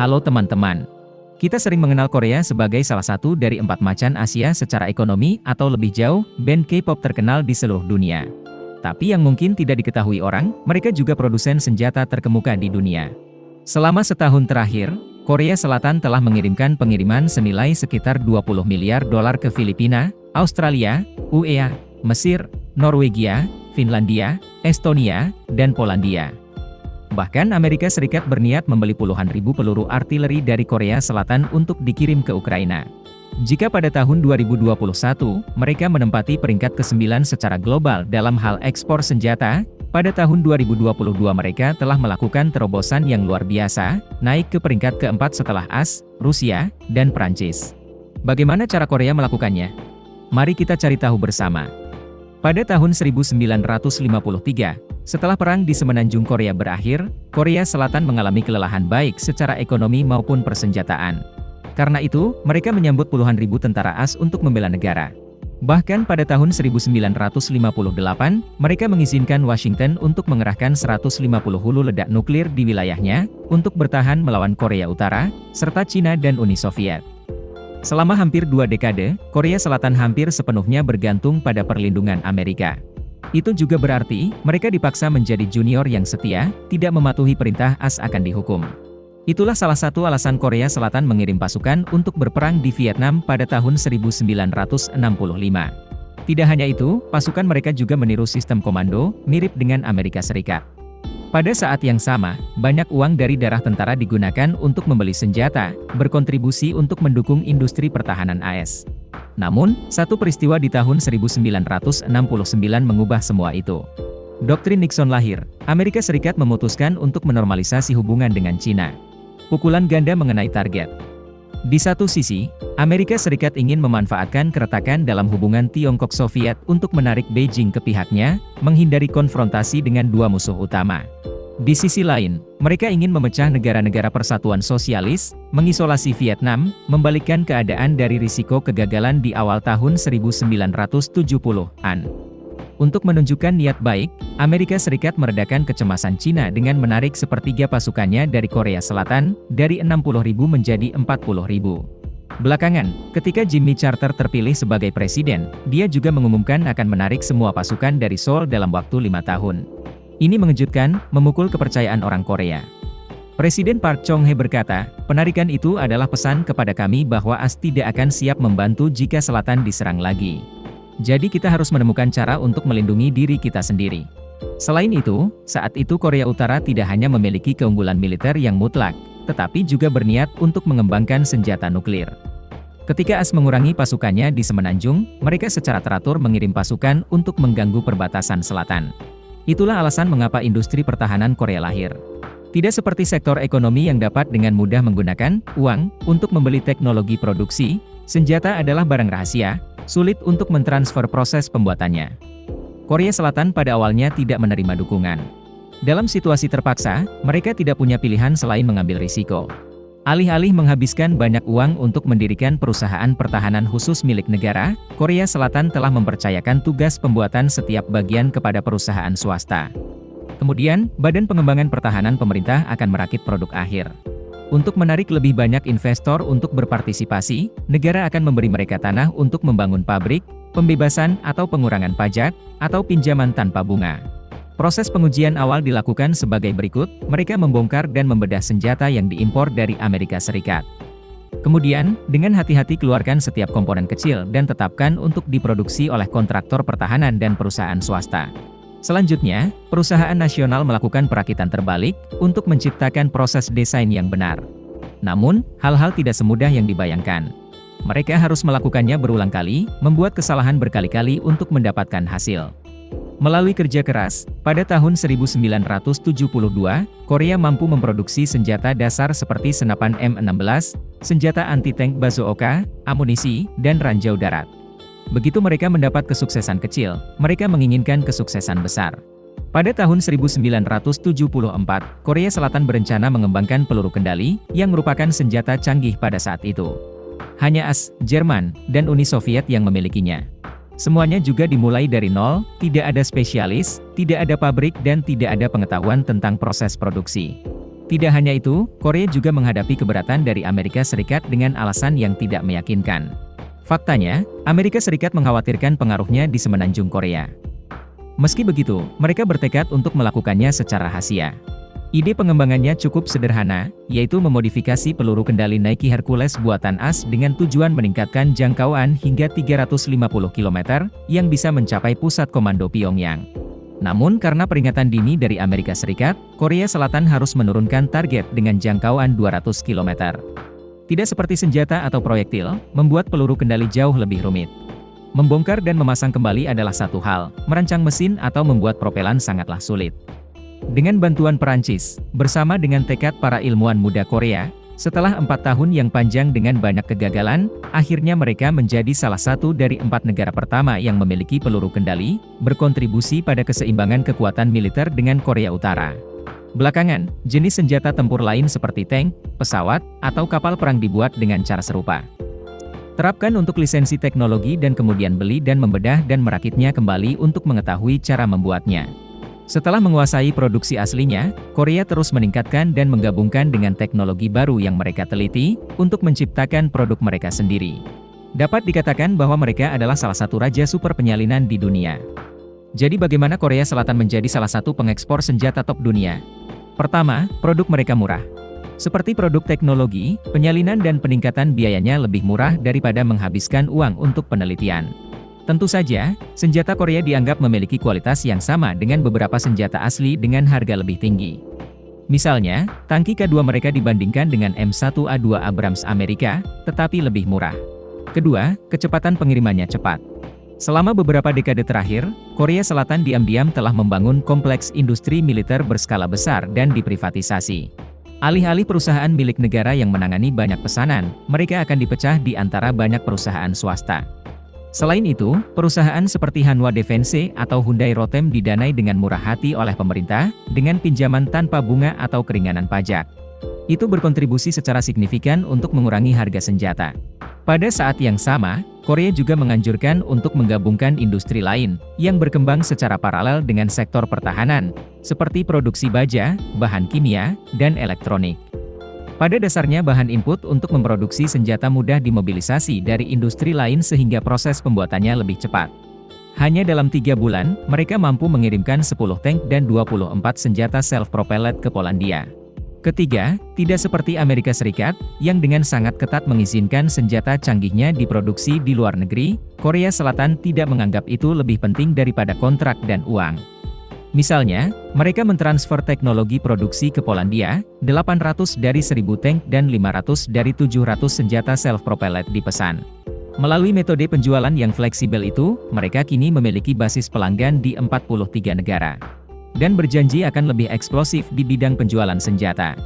Halo teman-teman. Kita sering mengenal Korea sebagai salah satu dari 4 macan Asia secara ekonomi atau lebih jauh, band K-pop terkenal di seluruh dunia. Tapi yang mungkin tidak diketahui orang, mereka juga produsen senjata terkemuka di dunia. Selama setahun terakhir, Korea Selatan telah mengirimkan pengiriman senilai sekitar 20 miliar dolar ke Filipina, Australia, UEA, Mesir, Norwegia, Finlandia, Estonia, dan Polandia. Bahkan Amerika Serikat berniat membeli puluhan ribu peluru artileri dari Korea Selatan untuk dikirim ke Ukraina. Jika pada tahun 2021, mereka menempati peringkat ke-9 secara global dalam hal ekspor senjata, pada tahun 2022 mereka telah melakukan terobosan yang luar biasa, naik ke peringkat ke-4 setelah AS, Rusia, dan Prancis. Bagaimana cara Korea melakukannya? Mari kita cari tahu bersama. Pada tahun 1953, setelah perang di semenanjung Korea berakhir, Korea Selatan mengalami kelelahan baik secara ekonomi maupun persenjataan. Karena itu, mereka menyambut puluhan ribu tentara AS untuk membela negara. Bahkan pada tahun 1958, mereka mengizinkan Washington untuk mengerahkan 150 hulu ledak nuklir di wilayahnya, untuk bertahan melawan Korea Utara, serta Cina dan Uni Soviet. Selama hampir 2 dekade, Korea Selatan hampir sepenuhnya bergantung pada perlindungan Amerika. Itu juga berarti, mereka dipaksa menjadi junior yang setia, tidak mematuhi perintah AS akan dihukum. Itulah salah satu alasan Korea Selatan mengirim pasukan untuk berperang di Vietnam pada tahun 1965. Tidak hanya itu, pasukan mereka juga meniru sistem komando, mirip dengan Amerika Serikat. Pada saat yang sama, banyak uang dari darah tentara digunakan untuk membeli senjata, berkontribusi untuk mendukung industri pertahanan AS. Namun, satu peristiwa di tahun 1969 mengubah semua itu. Doktrin Nixon lahir, Amerika Serikat memutuskan untuk menormalisasi hubungan dengan Cina. Pukulan ganda mengenai target. Di satu sisi, Amerika Serikat ingin memanfaatkan keretakan dalam hubungan Tiongkok-Soviet untuk menarik Beijing ke pihaknya, menghindari konfrontasi dengan dua musuh utama. Di sisi lain, mereka ingin memecah negara-negara persatuan sosialis, mengisolasi Vietnam, membalikkan keadaan dari risiko kegagalan di awal tahun 1970-an. Untuk menunjukkan niat baik, Amerika Serikat meredakan kecemasan Cina dengan menarik sepertiga pasukannya dari Korea Selatan, dari 60.000 menjadi 40.000. Belakangan, ketika Jimmy Carter terpilih sebagai presiden, dia juga mengumumkan akan menarik semua pasukan dari Seoul dalam waktu 5 tahun. Ini mengejutkan, memukul kepercayaan orang Korea. Presiden Park Chung-hee berkata, penarikan itu adalah pesan kepada kami bahwa AS tidak akan siap membantu jika Selatan diserang lagi. Jadi kita harus menemukan cara untuk melindungi diri kita sendiri. Selain itu, saat itu Korea Utara tidak hanya memiliki keunggulan militer yang mutlak, tetapi juga berniat untuk mengembangkan senjata nuklir. Ketika AS mengurangi pasukannya di semenanjung, mereka secara teratur mengirim pasukan untuk mengganggu perbatasan selatan. Itulah alasan mengapa industri pertahanan Korea lahir. Tidak seperti sektor ekonomi yang dapat dengan mudah menggunakan uang untuk membeli teknologi produksi, senjata adalah barang rahasia, sulit untuk mentransfer proses pembuatannya. Korea Selatan pada awalnya tidak menerima dukungan. Dalam situasi terpaksa, mereka tidak punya pilihan selain mengambil risiko. Alih-alih menghabiskan banyak uang untuk mendirikan perusahaan pertahanan khusus milik negara, Korea Selatan telah mempercayakan tugas pembuatan setiap bagian kepada perusahaan swasta. Kemudian, Badan Pengembangan Pertahanan pemerintah akan merakit produk akhir. Untuk menarik lebih banyak investor untuk berpartisipasi, negara akan memberi mereka tanah untuk membangun pabrik, pembebasan atau pengurangan pajak, atau pinjaman tanpa bunga. Proses pengujian awal dilakukan sebagai berikut, mereka membongkar dan membedah senjata yang diimpor dari Amerika Serikat. Kemudian, dengan hati-hati keluarkan setiap komponen kecil dan tetapkan untuk diproduksi oleh kontraktor pertahanan dan perusahaan swasta. Selanjutnya, perusahaan nasional melakukan perakitan terbalik, untuk menciptakan proses desain yang benar. Namun, hal-hal tidak semudah yang dibayangkan. Mereka harus melakukannya berulang kali, membuat kesalahan berkali-kali untuk mendapatkan hasil. Melalui kerja keras, pada tahun 1972, Korea mampu memproduksi senjata dasar seperti senapan M16, senjata anti-tank bazooka, amunisi, dan ranjau darat. Begitu mereka mendapat kesuksesan kecil, mereka menginginkan kesuksesan besar. Pada tahun 1974, Korea Selatan berencana mengembangkan peluru kendali, yang merupakan senjata canggih pada saat itu. Hanya AS, Jerman, dan Uni Soviet yang memilikinya. Semuanya juga dimulai dari nol, tidak ada spesialis, tidak ada pabrik dan tidak ada pengetahuan tentang proses produksi. Tidak hanya itu, Korea juga menghadapi keberatan dari Amerika Serikat dengan alasan yang tidak meyakinkan. Faktanya, Amerika Serikat mengkhawatirkan pengaruhnya di semenanjung Korea. Meski begitu, mereka bertekad untuk melakukannya secara rahasia. Ide pengembangannya cukup sederhana, yaitu memodifikasi peluru kendali Nike Hercules buatan AS dengan tujuan meningkatkan jangkauan hingga 350 km, yang bisa mencapai pusat komando Pyongyang. Namun karena peringatan dini dari Amerika Serikat, Korea Selatan harus menurunkan target dengan jangkauan 200 km. Tidak seperti senjata atau proyektil, membuat peluru kendali jauh lebih rumit. Membongkar dan memasang kembali adalah satu hal, merancang mesin atau membuat propelan sangatlah sulit. Dengan bantuan Perancis, bersama dengan tekad para ilmuwan muda Korea, setelah 4 tahun yang panjang dengan banyak kegagalan, akhirnya mereka menjadi salah satu dari 4 negara pertama yang memiliki peluru kendali, berkontribusi pada keseimbangan kekuatan militer dengan Korea Utara. Belakangan, jenis senjata tempur lain seperti tank, pesawat, atau kapal perang dibuat dengan cara serupa. Terapkan untuk lisensi teknologi dan kemudian beli dan membedah dan merakitnya kembali untuk mengetahui cara membuatnya. Setelah menguasai produksi aslinya, Korea terus meningkatkan dan menggabungkan dengan teknologi baru yang mereka teliti, untuk menciptakan produk mereka sendiri. Dapat dikatakan bahwa mereka adalah salah satu raja super penyalinan di dunia. Jadi bagaimana Korea Selatan menjadi salah satu pengekspor senjata top dunia? Pertama, produk mereka murah. Seperti produk teknologi, penyalinan dan peningkatan biayanya lebih murah daripada menghabiskan uang untuk penelitian. Tentu saja, senjata Korea dianggap memiliki kualitas yang sama dengan beberapa senjata asli dengan harga lebih tinggi. Misalnya, tangki K2 mereka dibandingkan dengan M1A2 Abrams Amerika, tetapi lebih murah. Kedua, kecepatan pengirimannya cepat. Selama beberapa dekade terakhir, Korea Selatan diam-diam telah membangun kompleks industri militer berskala besar dan diprivatisasi. Alih-alih perusahaan milik negara yang menangani banyak pesanan, mereka akan dipecah di antara banyak perusahaan swasta. Selain itu, perusahaan seperti Hanwha Defense atau Hyundai Rotem didanai dengan murah hati oleh pemerintah, dengan pinjaman tanpa bunga atau keringanan pajak. Itu berkontribusi secara signifikan untuk mengurangi harga senjata. Pada saat yang sama, Korea juga menganjurkan untuk menggabungkan industri lain, yang berkembang secara paralel dengan sektor pertahanan, seperti produksi baja, bahan kimia, dan elektronik. Pada dasarnya bahan input untuk memproduksi senjata mudah dimobilisasi dari industri lain sehingga proses pembuatannya lebih cepat. Hanya dalam 3 bulan, mereka mampu mengirimkan 10 tank dan 24 senjata self-propelled ke Polandia. Ketiga, tidak seperti Amerika Serikat, yang dengan sangat ketat mengizinkan senjata canggihnya diproduksi di luar negeri, Korea Selatan tidak menganggap itu lebih penting daripada kontrak dan uang. Misalnya, mereka mentransfer teknologi produksi ke Polandia, 800 dari 1000 tank dan 500 dari 700 senjata self-propelled dipesan. Melalui metode penjualan yang fleksibel itu, mereka kini memiliki basis pelanggan di 43 negara. Dan berjanji akan lebih eksplosif di bidang penjualan senjata.